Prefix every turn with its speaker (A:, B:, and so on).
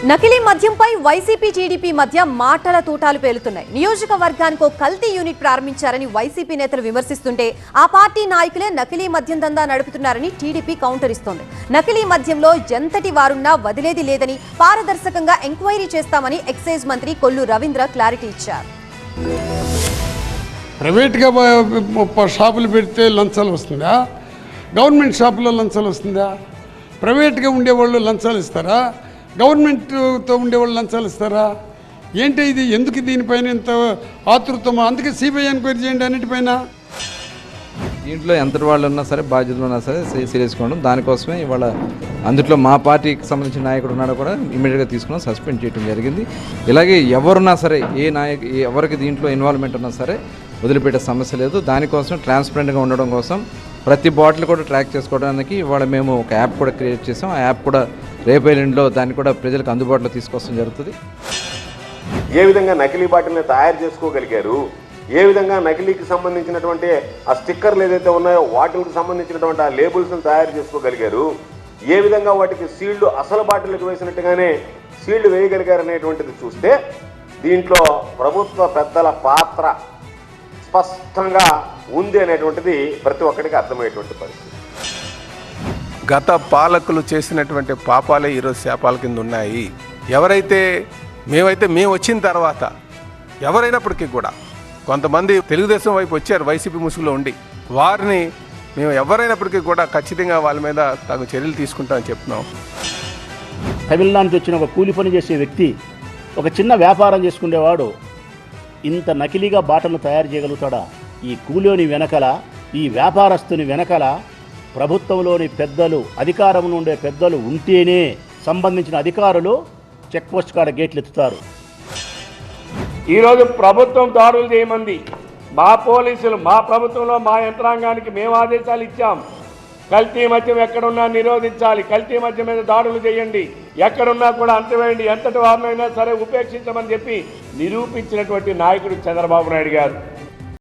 A: నకిలీ మద్యంపై YCP TDP మధ్య మాటల తూటాలు పేలుతున్నాయి. నియోజకవర్గానికి కల్తీ యూనిట్ ప్రారంభించారని వైసీపీ నేతలు విమర్శిస్తుంటే ఆ పార్టీ నాయకులే నకిలీ మద్యం దందా నడుపుతున్నారని టీడీపీ కౌంటర్ ఇస్తోంది. నకిలీ మద్యంలో ఎంతటి వారున్నా వదిలేది లేదని, పారదర్శకంగా ఎంక్వైరీ చేస్తామని ఎక్సైజ్ మంత్రి కొల్లు రవీంద్ర క్లారిటీ ఇచ్చారు.
B: ప్రైవేట్గా షాపులు పెడితే లంచాలు వస్తుందా? గవర్నమెంట్ షాపులో లంచాలు వస్తుందా? ప్రైవేట్గా ఉండేవాళ్ళు లంచాలు ఇస్తారా? గవర్నమెంట్తో ఉండేవాళ్ళు లంచాలు ఇస్తారా? ఏంటి ఇది? ఎందుకు దీనిపైన ఇంత ఆతృతమో? అందుకే సిబిఐ ఎంక్వైరీ చేయండి అన్నిటిపైన.
C: దీంట్లో ఎంతటి వాళ్ళు ఉన్నా సరే, బాధ్యతలు ఉన్నా సరే సీరియస్గా ఉండడం. దానికోసమే ఇవాళ అందులో మా పార్టీకి సంబంధించిన నాయకుడు ఉన్నాడు కూడా ఇమీడియట్గా తీసుకుని సస్పెండ్ చేయడం జరిగింది. ఇలాగే ఎవరున్నా సరే, ఎవరికి దీంట్లో ఇన్వాల్వ్మెంట్ ఉన్నా సరే వదిలిపెట్టే సమస్య లేదు. దానికోసం ట్రాన్స్పరెంట్గా ఉండడం కోసం ప్రతి బాటిల్ కూడా ట్రాక్ చేసుకోవడానికి ఇవాళ మేము ఒక యాప్ కూడా క్రియేట్ చేసాం. ఆ యాప్ కూడా రేపేళ్ళలో దాన్ని కూడా ప్రజలకు అందుబాటులో తీసుకొస్తాం జరుగుతుంది.
D: ఏ విధంగా నకిలీ బాటిల్ని తయారు చేసుకోగలిగారు, ఏ విధంగా నకిలీకి సంబంధించినటువంటి ఆ స్టిక్కర్లు ఏదైతే ఉన్నాయో వాటికి సంబంధించినటువంటి ఆ లేబుల్స్ని తయారు చేసుకోగలిగారు, ఏ విధంగా వాటికి సీల్డ్ అసలు బాటిల్కి వేసినట్టుగానే సీల్డ్ వేయగలిగారు అనేటువంటిది చూస్తే దీంట్లో ప్రభుత్వ పెద్దల పాత్ర స్పష్టంగా ఉంది అనేటువంటిది ప్రతి ఒక్కరికి అర్థమయ్యేటువంటి పరిస్థితి.
E: గత పాలకులు చేసినటువంటి పాపాలే ఈరోజు శాపాల కింద ఉన్నాయి. మేము వచ్చిన తర్వాత ఎవరైనప్పటికీ కూడా కొంతమంది తెలుగుదేశం వైపు వచ్చారు, వైసీపీ ముసుగులో ఉండి. వారిని మేము ఎవరైనప్పటికీ కూడా ఖచ్చితంగా వాళ్ళ మీద తగు చర్యలు తీసుకుంటామని చెప్తున్నాం.
F: తమిళనాడు నుంచి వచ్చిన ఒక కూలి పని చేసే వ్యక్తి, ఒక చిన్న వ్యాపారం చేసుకునేవాడు ఇంత నకిలీగా బాటలను తయారు చేయగలుగుతాడా? ఈ కూలిని వెనకల, ఈ వ్యాపారస్తుని వెనకల ప్రభుత్వంలోని పెద్దలు, అధికారంలో ఉండే పెద్దలు ఉంటేనే సంబంధించిన అధికారులు చెక్ పోస్ట్ కాడ గేట్లు ఎత్తుతారు.
G: ఈరోజు ప్రభుత్వం దాడులు చేయమంది. మా పోలీసులు, మా ప్రభుత్వంలో మా యంత్రాంగానికి మేము ఆదేశాలు ఇచ్చాం. కల్తీ మద్యం ఎక్కడున్నా నిరోధించాలి, కల్తీ మద్యం మీద దాడులు చేయండి, ఎక్కడున్నా కూడా అంతవేయండి, ఎంతటి వారినైనా సరే ఉపేక్షించమని చెప్పి నిరూపించినటువంటి నాయకుడు చంద్రబాబు నాయుడు గారు.